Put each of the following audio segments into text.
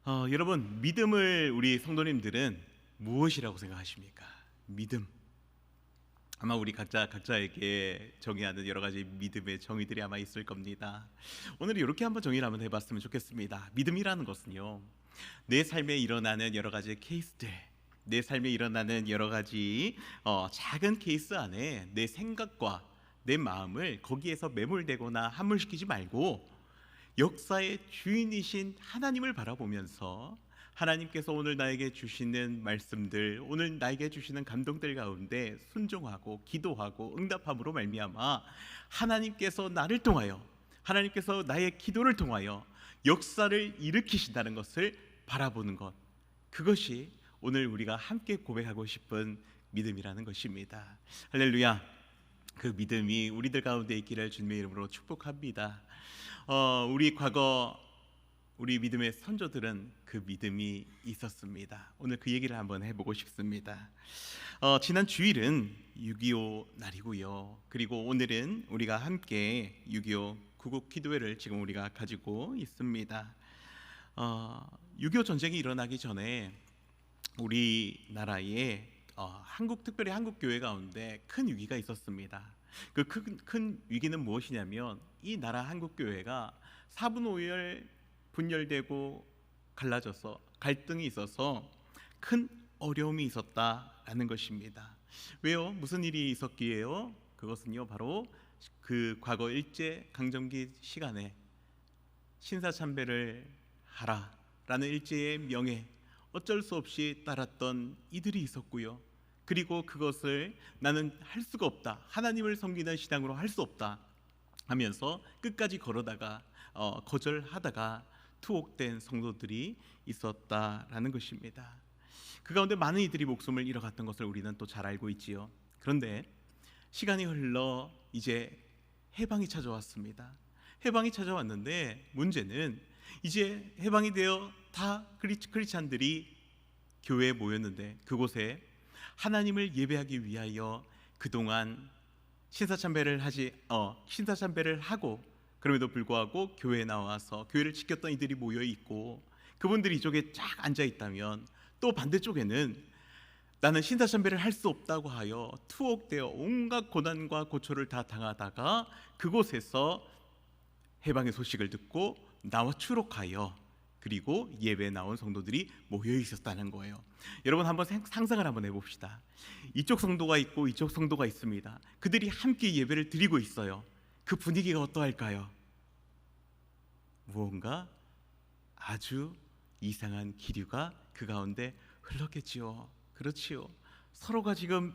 여러분, 믿음을 우리 성도님들은 무엇이라고 생각하십니까? 믿음. 아마 우리 각자에게 정의하는 여러 가지 믿음의 정의들이 아마 있을 겁니다. 오늘 이렇게 한번 정의를 한번 해봤으면 좋겠습니다. 믿음이라는 것은요, 내 삶에 일어나는 여러 가지 케이스들, 내 삶에 일어나는 여러 가지 작은 케이스 안에 내 생각과 내 마음을 거기에서 매몰되거나 함몰시키지 말고 역사의 주인이신 하나님을 바라보면서 하나님께서 오늘 나에게 주시는 말씀들, 오늘 나에게 주시는 감동들 가운데 순종하고 기도하고 응답함으로 말미암아 하나님께서 나를 통하여, 하나님께서 나의 기도를 통하여 역사를 일으키신다는 것을 바라보는 것, 그것이 오늘 우리가 함께 고백하고 싶은 믿음이라는 것입니다. 할렐루야. 그 믿음이 우리들 가운데 있기를 주님의 이름으로 축복합니다. 우리 믿음의 선조들은 그 믿음이 있었습니다. 오늘 그 얘기를 한번 해보고 싶습니다. 지난 주일은 6.25 날이고요. 그리고 오늘은 우리가 함께 6.25 구국 기도회를 지금 우리가 가지고 있습니다. 6.25 전쟁이 일어나기 전에 우리나라에 특별히 한국 교회 가운데 큰 위기가 있었습니다. 그 큰 위기는 무엇이냐면 이 나라 한국 교회가 4분 5열 분열되고 갈라져서 갈등이 있어서 큰 어려움이 있었다라는 것입니다. 왜요? 무슨 일이 있었기에요? 그것은요, 바로 그 과거 일제 강점기 시간에 신사참배를 하라라는 일제의 명예, 어쩔 수 없이 따랐던 이들이 있었고요. 그리고 그것을 나는 할 수가 없다, 하나님을 섬기는 신앙으로 할 수 없다 하면서 끝까지 걸어다가 거절하다가 투옥된 성도들이 있었다라는 것입니다. 그 가운데 많은 이들이 목숨을 잃어갔던 것을 우리는 또 잘 알고 있지요. 그런데 시간이 흘러 이제 해방이 찾아왔습니다. 해방이 찾아왔는데 문제는 이제 해방이 되어 다 크리스찬들이 교회에 모였는데 그곳에 하나님을 예배하기 위하여 그동안 신사참배를 하고 그럼에도 불구하고 교회에 나와서 교회를 지켰던 이들이 모여 있고, 그분들이 이쪽에 쫙 앉아 있다면 또 반대쪽에는 나는 신사참배를 할 수 없다고 하여 투옥되어 온갖 고난과 고초를 다 당하다가 그곳에서 해방의 소식을 듣고 나와 추록하여 그리고 예배에 나온 성도들이 모여 있었다는 거예요. 여러분, 한번 상상을 한번 해봅시다. 이쪽 성도가 있고 이쪽 성도가 있습니다. 그들이 함께 예배를 드리고 있어요. 그 분위기가 어떠할까요? 무언가 아주 이상한 기류가 그 가운데 흘렀겠지요. 그렇지요. 서로가 지금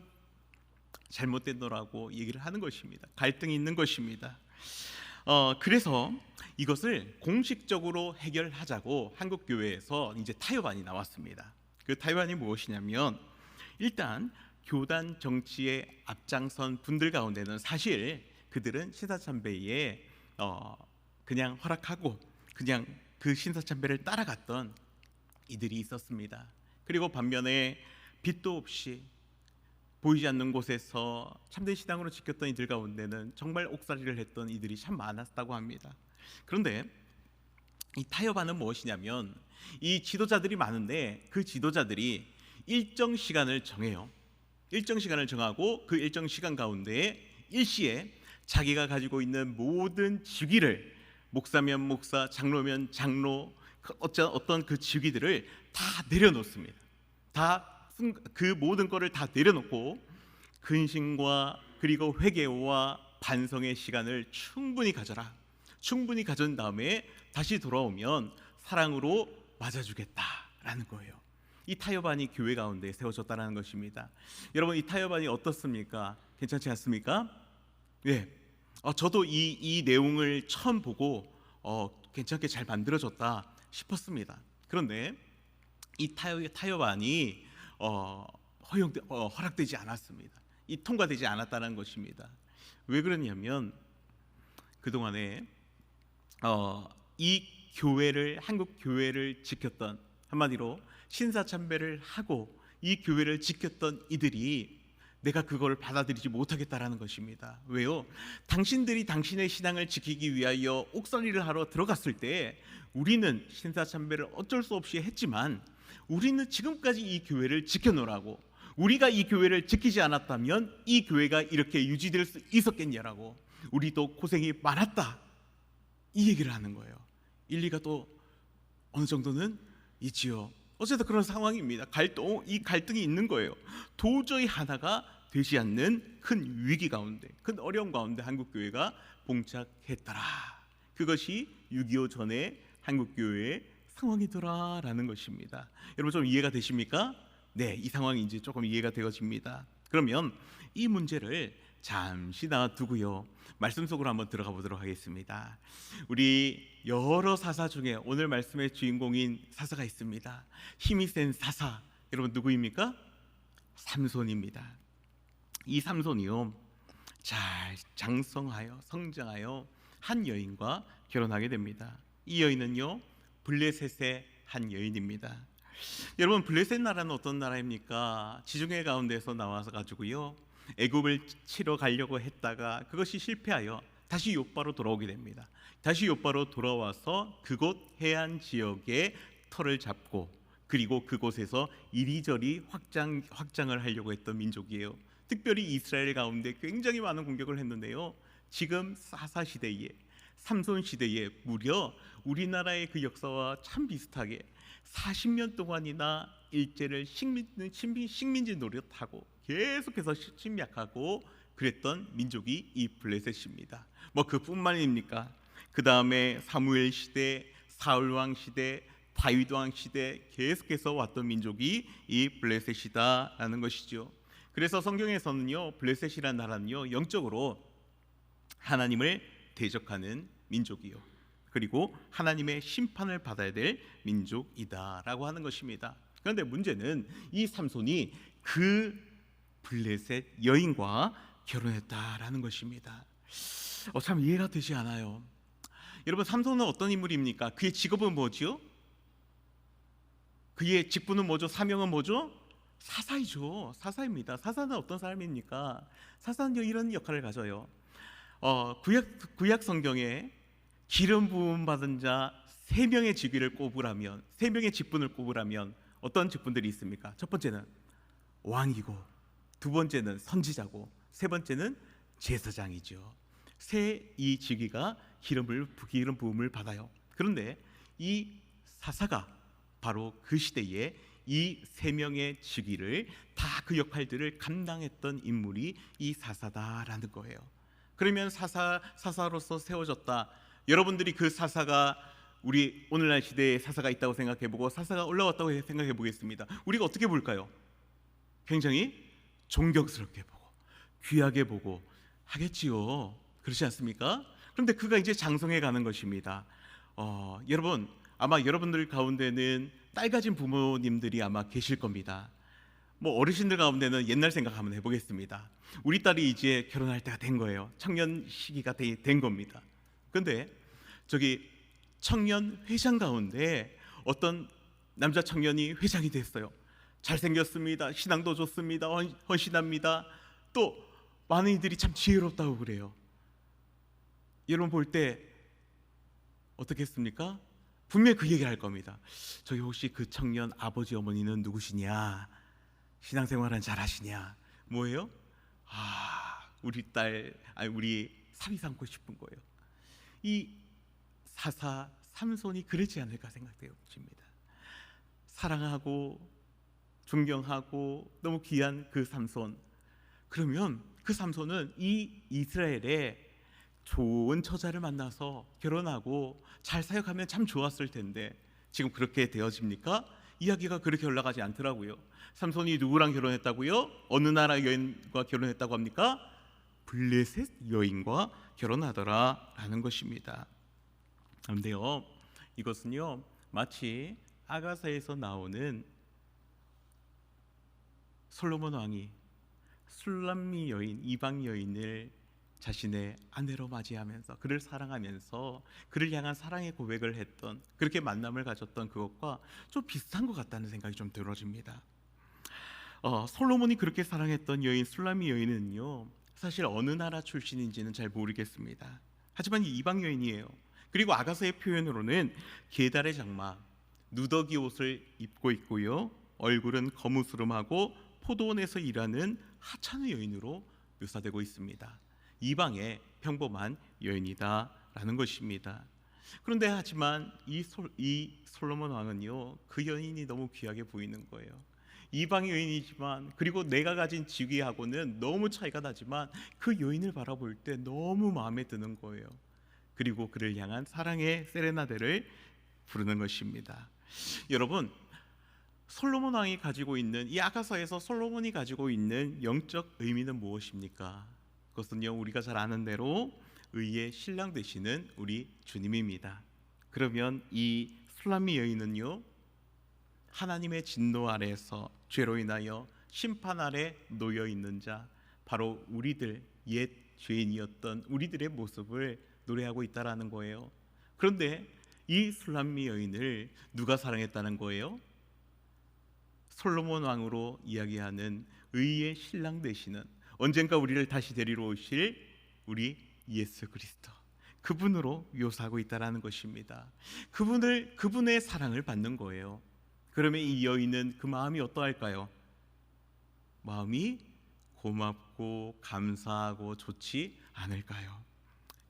잘못된 거라고 얘기를 하는 것입니다. 갈등이 있는 것입니다. 그래서 이것을 공식적으로 해결하자고 한국 교회에서 이제 타협안이 나왔습니다. 그 타협안이 무엇이냐면, 일단 교단 정치에 앞장선 분들 가운데는 사실 그들은 신사참배에 그냥 허락하고 그냥 그 신사참배를 따라갔던 이들이 있었습니다. 그리고 반면에 빛도 없이 보이지 않는 곳에서 참된 신앙으로 지켰던 이들 가운데는 정말 옥살이를 했던 이들이 참 많았다고 합니다. 그런데 이 타협안은 무엇이냐면, 이 지도자들이 많은데 그 지도자들이 일정 시간을 정해요. 일정 시간을 정하고 그 일정 시간 가운데 일시에 자기가 가지고 있는 모든 직위를, 목사면 목사, 장로면 장로, 어떤 그 직위들을 다 내려놓습니다. 그 모든 것을 다 내려놓고 근심과 그리고 회개와 반성의 시간을 충분히 가져라. 충분히 가진 다음에 다시 돌아오면 사랑으로 맞아주겠다라는 거예요. 이 타협안이 교회 가운데 세워졌다는 것입니다. 여러분, 이 타협안이 어떻습니까? 괜찮지 않습니까? 예. 저도 이 내용을 처음 보고 괜찮게 잘 만들어졌다 싶었습니다. 그런데 이 타협안이 허락되지 않았습니다. 통과되지 않았다는 것입니다. 왜 그러냐면, 그동안에 이 교회를, 한국 교회를 지켰던, 한마디로 신사참배를 하고 이 교회를 지켰던 이들이 내가 그걸 받아들이지 못하겠다라는 것입니다. 왜요? 당신들이 당신의 신앙을 지키기 위하여 옥살이를 하러 들어갔을 때 우리는 신사참배를 어쩔 수 없이 했지만 우리는 지금까지 이 교회를 지켜놓으라고, 우리가 이 교회를 지키지 않았다면 이 교회가 이렇게 유지될 수 있었겠냐라고, 우리도 고생이 많았다, 이 얘기를 하는 거예요. 일리가 또 어느 정도는 있지요. 어쨌든 그런 상황입니다. 이 갈등이 있는 거예요. 도저히 하나가 되지 않는 큰 위기 가운데, 큰 어려움 가운데 한국교회가 봉착했더라. 그것이 6.25 전에 한국교회의 상황이더라라는 것입니다. 여러분 좀 이해가 되십니까? 네, 이 상황이 이제 조금 이해가 되어집니다. 그러면 이 문제를 잠시 놔두고요, 말씀 속으로 한번 들어가 보도록 하겠습니다. 우리 여러 사사 중에 오늘 말씀의 주인공인 사사가 있습니다. 힘이 센 사사, 여러분 누구입니까? 삼손입니다. 이 삼손이요, 잘 장성하여 성장하여 한 여인과 결혼하게 됩니다. 이 여인은요, 블레셋의 한 여인입니다. 여러분, 블레셋 나라는 어떤 나라입니까? 지중해 가운데서 나와서 가지고요, 애굽을 치러 가려고 했다가 그것이 실패하여 다시 요바로 돌아오게 됩니다. 다시 요바로 돌아와서 그곳 해안 지역에 터를 잡고, 그리고 그곳에서 이리저리 확장을 하려고 했던 민족이에요. 특별히 이스라엘 가운데 굉장히 많은 공격을 했는데요, 지금 사사 시대에, 삼손 시대에 무려 우리나라의 그 역사와 참 비슷하게 40년 동안이나 일제를 식민지 노릇하고 계속해서 침략하고 그랬던 민족이 이 블레셋입니다. 뭐 그뿐만입니까? 그 다음에 사무엘 시대, 사울왕 시대, 다윗 왕 시대 계속해서 왔던 민족이 이 블레셋이다라는 것이죠. 그래서 성경에서는요, 블레셋이라는 나라는요, 영적으로 하나님을 대적하는 민족이요, 그리고 하나님의 심판을 받아야 될 민족이다라고 하는 것입니다. 그런데 문제는 이 삼손이 그 블레셋 여인과 결혼했다라는 것입니다. 참 이해가 되지 않아요. 여러분, 삼손은 어떤 인물입니까? 그의 직업은 뭐죠? 그의 직분은 뭐죠? 사명은 뭐죠? 사사이죠. 사사입니다. 사사는 어떤 사람입니까? 사사는 이런 역할을 가져요. 구약 성경에 기름 부음 받은 자 3명의 직위를 꼽으라면, 3명의 직분을 꼽으라면 어떤 직분들이 있습니까? 첫 번째는 왕이고, 두 번째는 선지자고, 세 번째는 제사장이죠. 이 직위가 기름 부음을 받아요. 그런데 이 사사가 바로 그 시대에 이 3명의 직위를 다, 그 역할들을 감당했던 인물이 이 사사다라는 거예요. 그러면 사사로서 세워졌다. 여러분들이 그 사사가 우리 오늘날 시대에 사사가 있다고 생각해보고 사사가 올라왔다고 생각해 보겠습니다. 우리가 어떻게 볼까요? 굉장히 존경스럽게 보고 귀하게 보고 하겠지요. 그렇지 않습니까? 그런데 그가 이제 장성해 가는 것입니다. 여러분, 아마 여러분들 가운데는 딸 가진 부모님들이 아마 계실 겁니다. 뭐 어르신들 가운데는 옛날 생각 한번 해보겠습니다. 우리 딸이 이제 결혼할 때가 된 거예요. 청년 시기가 된 겁니다. 그런데 저기 청년 회장 가운데 어떤 남자 청년이 회장이 됐어요. 잘생겼습니다. 신앙도 좋습니다. 헌신합니다. 또 많은 이들이 참 지혜롭다고 그래요. 여러분 볼 때 어떻겠습니까? 분명히 그 얘기를 할 겁니다. 저기 혹시 그 청년 아버지 어머니는 누구시냐? 신앙생활은 잘하시냐? 뭐예요? 우리 딸, 우리 사위 삼고 싶은 거예요. 이 사사 삼손이 그러지 않을까 생각되어 봅니다. 사랑하고 존경하고 너무 귀한 그 삼손, 그러면 그 삼손은 이 이스라엘에 좋은 처자를 만나서 결혼하고 잘 사역하면 참 좋았을 텐데 지금 그렇게 되어집니까? 이야기가 그렇게 올라가지 않더라고요. 삼손이 누구랑 결혼했다고요? 어느 나라 여인과 결혼했다고 합니까? 블레셋 여인과 결혼하더라라는 것입니다. 그런데요, 이것은요 마치 아가사에서 나오는 솔로몬 왕이 술람미 여인, 이방 여인을 자신의 아내로 맞이하면서 그를 사랑하면서 그를 향한 사랑의 고백을 했던, 그렇게 만남을 가졌던 그것과 좀 비슷한 것 같다는 생각이 좀 들어집니다. 솔로몬이 그렇게 사랑했던 여인 술라미 여인은요, 사실 어느 나라 출신인지는 잘 모르겠습니다. 하지만 이방 여인이에요. 그리고 아가서의 표현으로는 계달의 장막, 누더기 옷을 입고 있고요, 얼굴은 거무스름하고 포도원에서 일하는 하찮은 여인으로 묘사되고 있습니다. 이방의 평범한 여인이다라는 것입니다. 그런데 하지만 이 솔로몬 왕은요, 그 여인이 너무 귀하게 보이는 거예요. 이방 여인이지만, 그리고 내가 가진 직위하고는 너무 차이가 나지만 그 여인을 바라볼 때 너무 마음에 드는 거예요. 그리고 그를 향한 사랑의 세레나데를 부르는 것입니다. 여러분, 솔로몬 왕이 가지고 있는, 이 아가서에서 솔로몬이 가지고 있는 영적 의미는 무엇입니까? 그것은요, 우리가 잘 아는 대로 의의 신랑 되시는 우리 주님입니다. 그러면 이 술라미 여인은요, 하나님의 진노 아래에서 죄로 인하여 심판 아래 놓여 있는 자, 바로 우리들, 옛 죄인이었던 우리들의 모습을 노래하고 있다라는 거예요. 그런데 이 술람미 여인을 누가 사랑했다는 거예요? 솔로몬 왕으로 이야기하는 의의 신랑 되시는, 언젠가 우리를 다시 데리러 오실 우리 예수 그리스도, 그분으로 묘사하고 있다라는 것입니다. 그분의 사랑을 받는 거예요. 그러면 이 여인은 그 마음이 어떠할까요? 마음이 고맙고 감사하고 좋지 않을까요?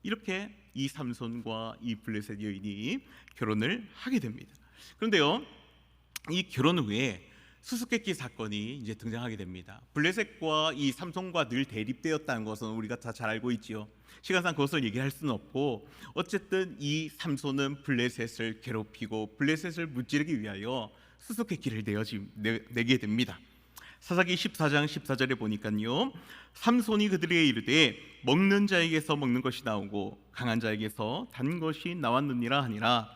이렇게 이 삼손과 이 블레셋 여인이 결혼을 하게 됩니다. 그런데요, 이 결혼 후에 수수께끼 사건이 이제 등장하게 됩니다. 블레셋과 이 삼손과 늘 대립되었다는 것은 우리가 다 잘 알고 있지요. 시간상 그것을 얘기할 수는 없고, 어쨌든 이 삼손은 블레셋을 괴롭히고 블레셋을 무찌르기 위하여 수수께끼를 내게 됩니다. 사사기 14장 14절에 보니까요, 삼손이 그들에게 이르되 먹는 자에게서 먹는 것이 나오고 강한 자에게서 단 것이 나왔느니라 하니라.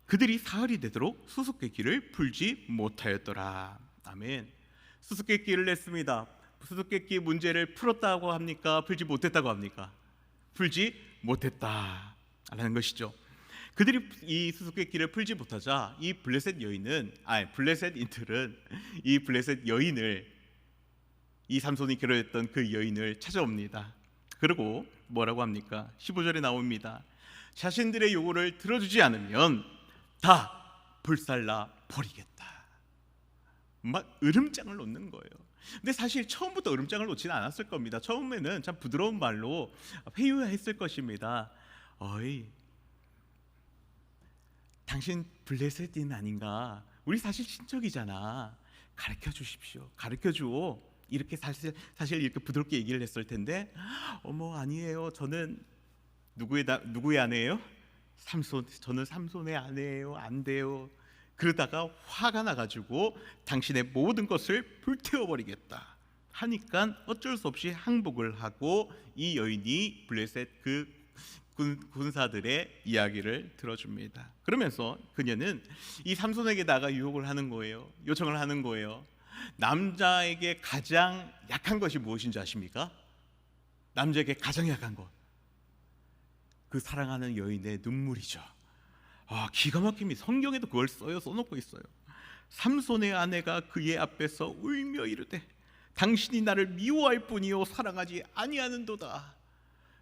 그들이 사흘이 되도록 수수께끼를 풀지 못하였더라. 아멘. 수수께끼를 냈습니다. 수수께끼 문제를 풀었다고 합니까? 풀지 못했다고 합니까? 풀지 못했다라는 것이죠. 그들이 이 수수께끼를 풀지 못하자 이 블레셋 여인은, 블레셋 인들은 이 블레셋 여인을, 이 삼손이 결혼했던 그 여인을 찾아옵니다. 그리고 뭐라고 합니까? 15절에 나옵니다. 자신들의 요구를 들어주지 않으면 다 불살라 버리겠다. 막 으름장을 놓는 거예요. 근데 사실 처음부터 으름장을 놓지는 않았을 겁니다. 처음에는 참 부드러운 말로 회유했을 것입니다. 어이, 당신 블레셋인 아닌가? 우리 사실 친척이잖아. 가르쳐 주십시오. 가르쳐 줘. 이렇게 사실 이렇게 부드럽게 얘기를 했을 텐데, 어머 아니에요. 저는 누구의 아내예요? 삼손. 저는 삼손의 아내예요. 안 돼요. 그러다가 화가 나가지고 당신의 모든 것을 불태워버리겠다 하니까 어쩔 수 없이 항복을 하고 이 여인이 블레셋 그 군사들의 이야기를 들어줍니다. 그러면서 그녀는 이 삼손에게다가 유혹을 하는 거예요. 요청을 하는 거예요. 남자에게 가장 약한 것이 무엇인지 아십니까? 남자에게 가장 약한 것, 그 사랑하는 여인의 눈물이죠. 기가 막힙니다. 성경에도 그걸 써놓고 있어요. 삼손의 아내가 그의 앞에서 울며 이르되 당신이 나를 미워할 뿐이요 사랑하지 아니하는도다.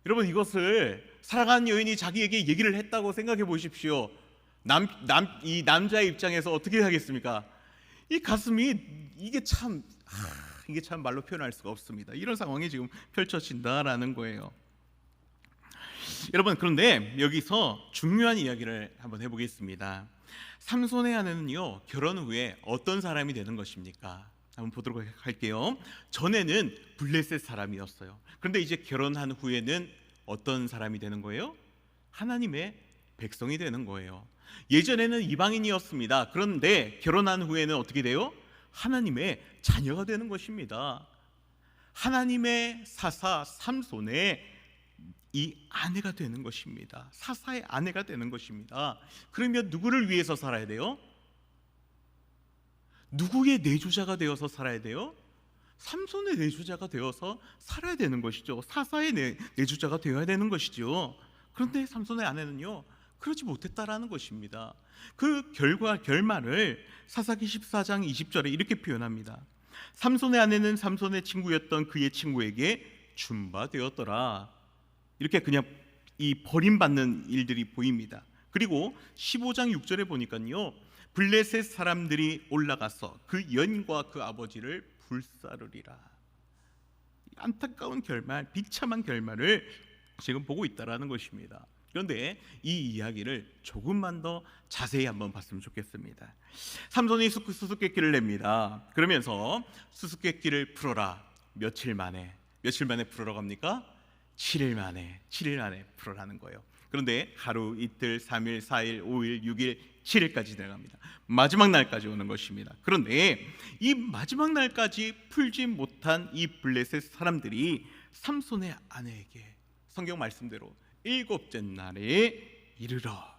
여러분, 이것을 사랑하는 여인이 자기에게 얘기를 했다고 생각해 보십시오. 이 남자의 입장에서 어떻게 하겠습니까? 이 가슴이 이게 참 말로 표현할 수가 없습니다. 이런 상황이 지금 펼쳐진다라는 거예요. 여러분, 그런데 여기서 중요한 이야기를 한번 해보겠습니다. 삼손의 아내는요, 결혼 후에 어떤 사람이 되는 것입니까? 한번 보도록 할게요. 전에는 블레셋 사람이었어요. 그런데 이제 결혼한 후에는 어떤 사람이 되는 거예요? 하나님의 백성이 되는 거예요. 예전에는 이방인이었습니다. 그런데 결혼한 후에는 어떻게 돼요? 하나님의 자녀가 되는 것입니다. 하나님의 사사 삼손의 이 아내가 되는 것입니다. 사사의 아내가 되는 것입니다. 그러면 누구를 위해서 살아야 돼요? 누구의 내주자가 되어서 살아야 돼요? 삼손의 내주자가 되어서 살아야 되는 것이죠. 사사의 내주자가 되어야 되는 것이죠. 그런데 삼손의 아내는요, 그러지 못했다라는 것입니다. 그 결말을 사사기 14장 20절에 이렇게 표현합니다. 삼손의 아내는 삼손의 친구였던 그의 친구에게 준바되었더라. 이렇게 그냥 이 버림받는 일들이 보입니다. 그리고 15장 6절에 보니까요, 블레셋 사람들이 올라가서 그 여인과 그 아버지를 불사르리라. 안타까운 결말, 비참한 결말을 지금 보고 있다라는 것입니다. 그런데 이 이야기를 조금만 더 자세히 한번 봤으면 좋겠습니다. 삼손이 수수께끼를 냅니다. 그러면서 수수께끼를 풀어라. 며칠 만에 풀어라고 합니까? 7일 만에 풀어라는 거예요. 그런데 하루, 이틀, 3일, 4일, 5일, 6일, 7일까지 내려갑니다. 마지막 날까지 오는 것입니다. 그런데 이 마지막 날까지 풀지 못한 이 블레셋 사람들이 삼손의 아내에게 성경 말씀대로 7째 날에 이르러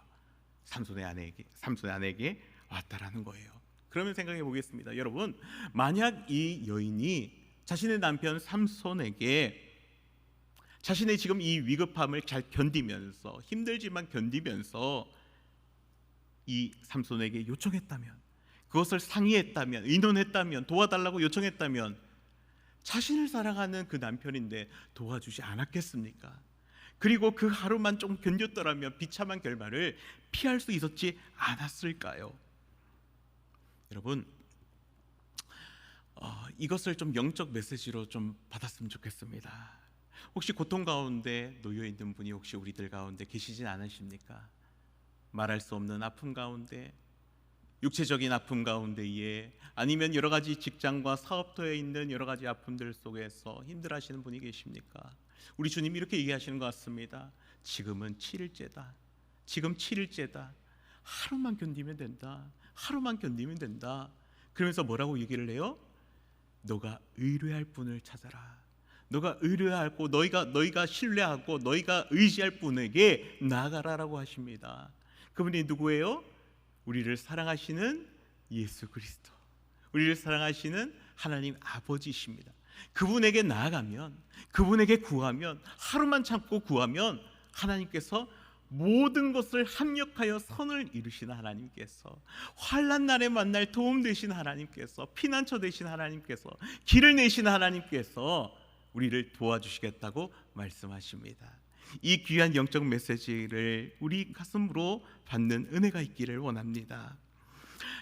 삼손의 아내에게 왔다라는 거예요. 그러면 생각해 보겠습니다. 여러분, 만약 이 여인이 자신의 남편 삼손에게 자신의 지금 이 위급함을 잘 견디면서, 힘들지만 견디면서 이 삼손에게 요청했다면, 그것을 상의했다면, 의논했다면, 도와달라고 요청했다면, 자신을 사랑하는 그 남편인데 도와주지 않았겠습니까? 그리고 그 하루만 좀 견뎠더라면 비참한 결말을 피할 수 있었지 않았을까요? 여러분, 이것을 좀 영적 메시지로 좀 받았으면 좋겠습니다. 혹시 고통 가운데 놓여 있는 분이 혹시 우리들 가운데 계시진 않으십니까? 말할 수 없는 아픔 가운데, 육체적인 아픔 가운데에, 아니면 여러 가지 직장과 사업터에 있는 여러 가지 아픔들 속에서 힘들어하시는 분이 계십니까? 우리 주님이 이렇게 얘기하시는 것 같습니다. 지금은 7일째다. 지금 7일째다. 하루만 견디면 된다. 하루만 견디면 된다. 그러면서 뭐라고 얘기를 해요? 너가 의뢰할 분을 찾아라. 너가 의뢰하고 너희가 신뢰하고 너희가 의지할 분에게 나아가라라고 하십니다. 그분이 누구예요? 우리를 사랑하시는 예수 그리스도, 우리를 사랑하시는 하나님 아버지십니다. 그분에게 나아가면, 그분에게 구하면, 하루만 참고 구하면 하나님께서 모든 것을 합력하여 선을 이루시는 하나님께서, 환난 날에 만날 도움 되신 하나님께서, 피난처 되신 하나님께서, 길을 내신 하나님께서 우리를 도와주시겠다고 말씀하십니다. 이 귀한 영적 메시지를 우리 가슴으로 받는 은혜가 있기를 원합니다.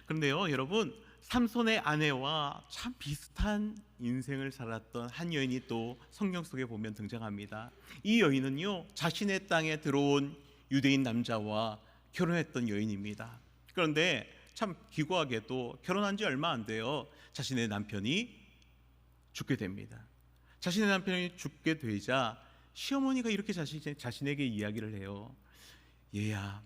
그런데요, 여러분, 삼손의 아내와 참 비슷한 인생을 살았던 한 여인이 또 성경 속에 보면 등장합니다. 이 여인은요, 자신의 땅에 들어온 유대인 남자와 결혼했던 여인입니다. 그런데 참 기구하게도 결혼한 지 얼마 안 돼요. 자신의 남편이 죽게 됩니다. 자신의 남편이 죽게 되자 시어머니가 이렇게 자신에게 이야기를 해요. 얘야,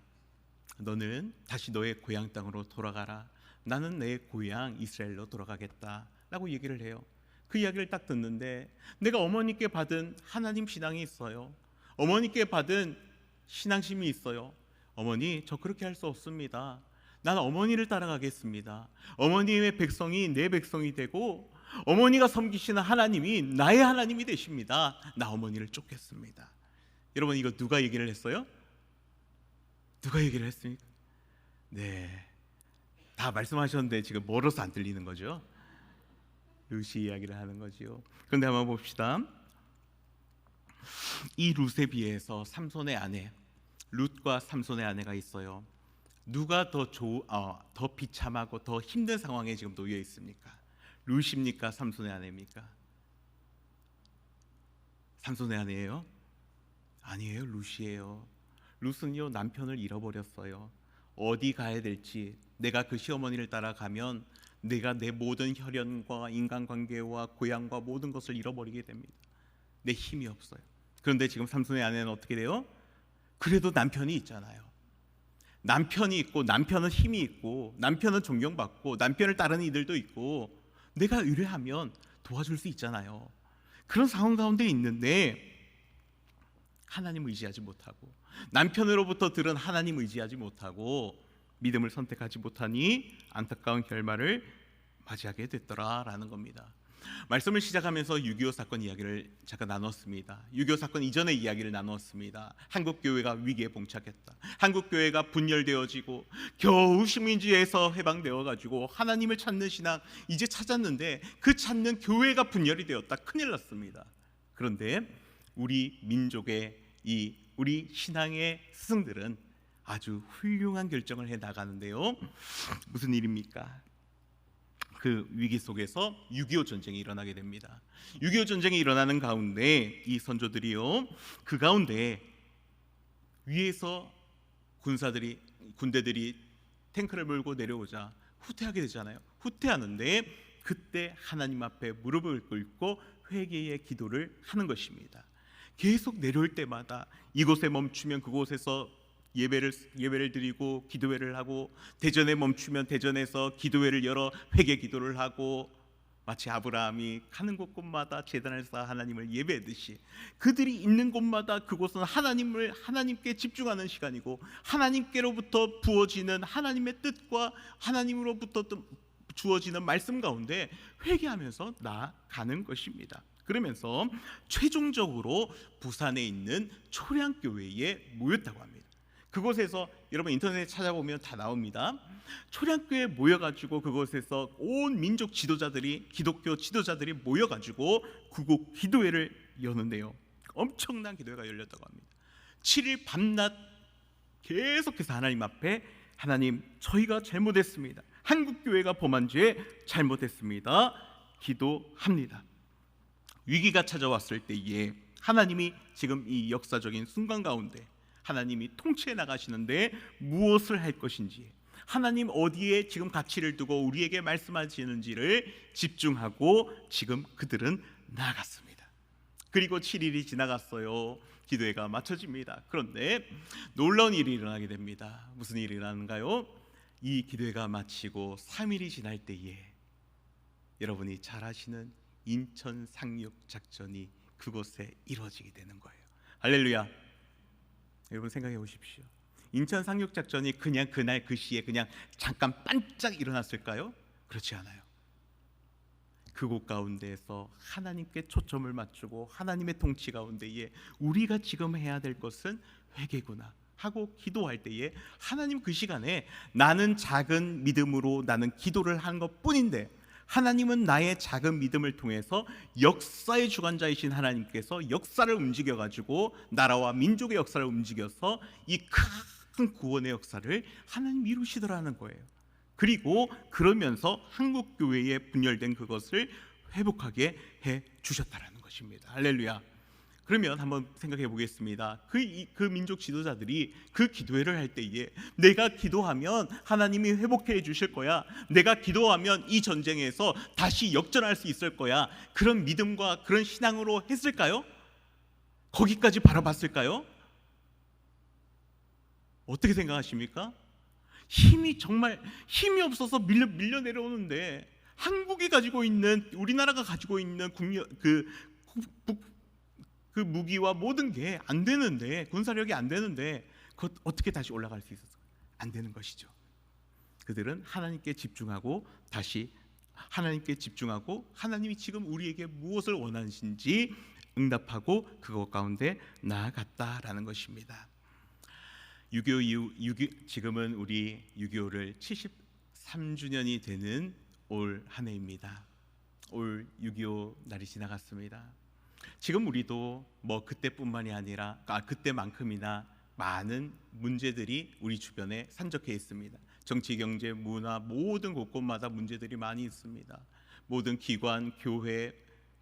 너는 다시 너의 고향 땅으로 돌아가라. 나는 내 고향 이스라엘로 돌아가겠다 라고 얘기를 해요. 그 이야기를 딱 듣는데, 내가 어머니께 받은 하나님 신앙이 있어요. 어머니께 받은 신앙심이 있어요. 어머니, 저 그렇게 할 수 없습니다. 나는 어머니를 따라가겠습니다. 어머니의 백성이 내 백성이 되고 어머니가 섬기시는 하나님이 나의 하나님이 되십니다. 나 어머니를 쫓겠습니다. 여러분, 이거 누가 얘기를 했어요? 누가 얘기를 했습니까? 네, 다 말씀하셨는데 지금 멀어서 안 들리는 거죠. 룻이 이야기를 하는 거지요. 그런데 한번 봅시다. 이 룻에 비해서 삼손의 아내, 룻과 삼손의 아내가 있어요. 누가 더 비참하고 더 힘든 상황에 지금 놓여 있습니까? 룻입니까? 삼손의 아내입니까? 삼손의 아내예요? 아니에요, 룻이에요. 룻은요, 남편을 잃어버렸어요. 어디 가야 될지, 내가 그 시어머니를 따라가면 내가 내 모든 혈연과 인간관계와 고향과 모든 것을 잃어버리게 됩니다. 내 힘이 없어요. 그런데 지금 삼손의 아내는 어떻게 돼요? 그래도 남편이 있잖아요. 남편이 있고, 남편은 힘이 있고, 남편은 존경받고, 남편을 따르는 이들도 있고, 내가 의뢰하면 도와줄 수 있잖아요. 그런 상황 가운데 있는데 하나님 의지하지 못하고, 남편으로부터 들은 하나님 의지하지 못하고 믿음을 선택하지 못하니 안타까운 결말을 맞이하게 됐더라라는 겁니다. 말씀을 시작하면서 6.25 사건 이야기를 잠깐 나눴습니다. 6.25 사건 이전의 이야기를 나눴습니다. 한국교회가 위기에 봉착했다. 한국교회가 분열되어지고 겨우 식민지에서 해방되어가지고 하나님을 찾는 신앙 이제 찾았는데 그 찾는 교회가 분열이 되었다. 큰일 났습니다. 그런데 우리 민족의 우리 신앙의 스승들은 아주 훌륭한 결정을 해 나가는데요. 무슨 일입니까? 그 위기 속에서 6.25 전쟁이 일어나게 됩니다. 6.25 전쟁이 일어나는 가운데 이 선조들이요, 그 가운데 위에서 군대들이 탱크를 몰고 내려오자 후퇴하게 되잖아요. 후퇴하는데 그때 하나님 앞에 무릎을 꿇고 회개의 기도를 하는 것입니다. 계속 내려올 때마다 이곳에 멈추면 그곳에서 예배를 드리고 기도회를 하고, 대전에 멈추면 대전에서 기도회를 열어 회개 기도를 하고, 마치 아브라함이 가는 곳곳마다 제단을 쌓아 하나님을 예배하듯이 그들이 있는 곳마다 그곳은 하나님께 집중하는 시간이고, 하나님께로부터 부어지는 하나님의 뜻과 하나님으로부터 주어지는 말씀 가운데 회개하면서 나아가는 것입니다. 그러면서 최종적으로 부산에 있는 초량교회에 모였다고 합니다. 그곳에서 여러분 인터넷에 찾아보면 다 나옵니다. 초량교회에 모여가지고 그곳에서 온 민족 지도자들이, 기독교 지도자들이 모여가지고 구국 기도회를 여는데요, 엄청난 기도회가 열렸다고 합니다. 7일 밤낮 계속해서 하나님 앞에, 하나님 저희가 잘못했습니다, 한국교회가 범한 죄 잘못했습니다, 기도합니다. 위기가 찾아왔을 때에 하나님이 지금 이 역사적인 순간 가운데 하나님이 통치해 나가시는데 무엇을 할 것인지, 하나님 어디에 지금 가치를 두고 우리에게 말씀하시는지를 집중하고 지금 그들은 나아갔습니다. 그리고 7일이 지나갔어요. 기도회가 마쳐집니다. 그런데 놀라운 일이 일어나게 됩니다. 무슨 일이 일어나는가요? 이 기도회가 마치고 3일이 지날 때에 여러분이 잘 아시는 인천 상륙 작전이 그곳에 이루어지게 되는 거예요. 할렐루야. 여러분 생각해 보십시오. 인천 상륙 작전이 그냥 그날 그 시에 그냥 잠깐 반짝 일어났을까요? 그렇지 않아요. 그곳 가운데에서 하나님께 초점을 맞추고 하나님의 통치 가운데에 우리가 지금 해야 될 것은 회개구나 하고 기도할 때에 하나님 그 시간에 나는 작은 믿음으로 나는 기도를 한 것뿐인데, 하나님은 나의 작은 믿음을 통해서 역사의 주관자이신 하나님께서 역사를 움직여가지고 나라와 민족의 역사를 움직여서 이 큰 구원의 역사를 하나님 이루시더라는 거예요. 그리고 그러면서 한국교회에 분열된 그것을 회복하게 해 주셨다라는 것입니다. 할렐루야. 그러면 한번 생각해 보겠습니다. 그 민족 지도자들이 그 기도회를 할 때에 내가 기도하면 하나님이 회복해 주실 거야, 내가 기도하면 이 전쟁에서 다시 역전할 수 있을 거야, 그런 믿음과 그런 신앙으로 했을까요? 거기까지 바라봤을까요? 어떻게 생각하십니까? 정말 힘이 없어서 밀려 내려오는데, 한국이 가지고 있는, 우리나라가 가지고 있는 그 무기와 모든 게 안 되는데, 군사력이 안 되는데 그것 어떻게 다시 올라갈 수 있었어요? 안 되는 것이죠. 그들은 하나님께 집중하고 다시 하나님께 집중하고 하나님이 지금 우리에게 무엇을 원하시는지 응답하고 그것 가운데 나아갔다라는 것입니다. 6.25 이후 지금은 우리 6.25를 73주년이 되는 올 한 해입니다. 올 6.25 날이 지나갔습니다. 지금 우리도 뭐 그때뿐만이 아니라 그때만큼이나 많은 문제들이 우리 주변에 산적해 있습니다. 정치, 경제, 문화 모든 곳곳마다 문제들이 많이 있습니다. 모든 기관, 교회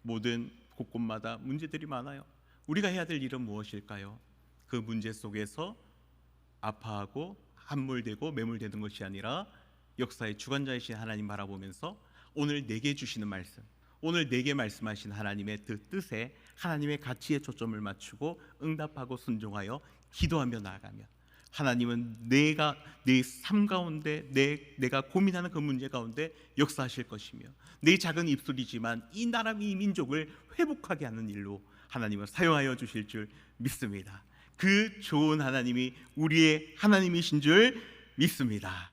모든 곳곳마다 문제들이 많아요. 우리가 해야 될 일은 무엇일까요? 그 문제 속에서 아파하고 함몰되고 매몰되는 것이 아니라 역사의 주관자이신 하나님 바라보면서 오늘 내게 주시는 말씀, 오늘 내게 말씀하신 하나님의 그 뜻에, 하나님의 가치에 초점을 맞추고 응답하고 순종하여 기도하며 나아가면 하나님은 내 삶 가운데 내가 고민하는 그 문제 가운데 역사하실 것이며, 내 작은 입술이지만 이 나라 이 민족을 회복하게 하는 일로 하나님은 사용하여 주실 줄 믿습니다. 그 좋은 하나님이 우리의 하나님이신 줄 믿습니다.